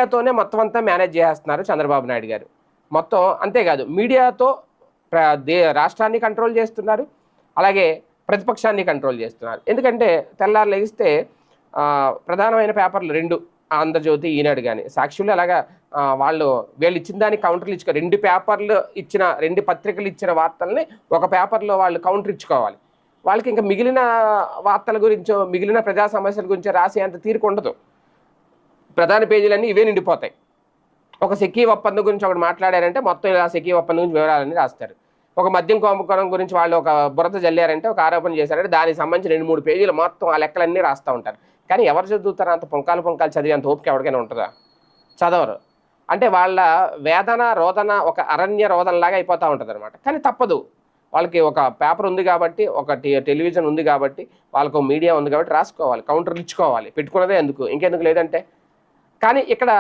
మీడియాతోనే మొత్తం అంతా మేనేజ్ చేస్తున్నారు చంద్రబాబు నాయుడు గారు. మొత్తం అంతేకాదు మీడియాతో రాష్ట్రాన్ని కంట్రోల్ చేస్తున్నారు, అలాగే ప్రతిపక్షాన్ని కంట్రోల్ చేస్తున్నారు. ఎందుకంటే తెల్లారు లెగిస్తే ప్రధానమైన పేపర్లు 2 ఆంధ్రజ్యోతి, ఈనాడు కానీ సాక్షులు అలాగా వీళ్ళు ఇచ్చిన దానికి కౌంటర్లు ఇచ్చుకో 2 పేపర్లు ఇచ్చిన 2 పత్రికలు ఇచ్చిన వార్తల్ని ఒక పేపర్లో వాళ్ళు కౌంటర్ ఇచ్చుకోవాలి. వాళ్ళకి ఇంకా మిగిలిన వార్తల గురించో మిగిలిన ప్రజా సమస్యల గురించో రాసే అంత తీరిక ఉండదు. ప్రధాన పేజీలన్నీ ఇవే నిండిపోతాయి. ఒక సెకీ ఒప్పందం గురించి ఒకటి మాట్లాడారంటే మొత్తం ఇలా సెకీ ఒప్పందం గురించి వివరాలన్నీ రాస్తారు. ఒక మద్యం కుంభకోణం గురించి వాళ్ళు ఒక బురద జల్లారంటే, ఒక ఆరోపణ చేశారంటే దానికి సంబంధించి 2-3 పేజీలు మొత్తం ఆ లెక్కలన్నీ రాస్తూ ఉంటారు. కానీ ఎవరు చదువుతారు? అంత పుంకాలు చదివి అంత ఓపిక ఎవరికైనా ఉంటుందా? చదవరు. అంటే వాళ్ళ వేదన రోదన ఒక అరణ్య రోదనలాగా అయిపోతూ ఉంటుంది అనమాట. కానీ తప్పదు, వాళ్ళకి ఒక పేపర్ ఉంది కాబట్టి, ఒక టెలివిజన్ ఉంది కాబట్టి, వాళ్ళకు మీడియా ఉంది కాబట్టి రాసుకోవాలి, కౌంటర్లు ఇచ్చుకోవాలి. పెట్టుకున్నదే ఎందుకు, ఇంకెందుకు లేదంటే. కానీ ఇక్కడ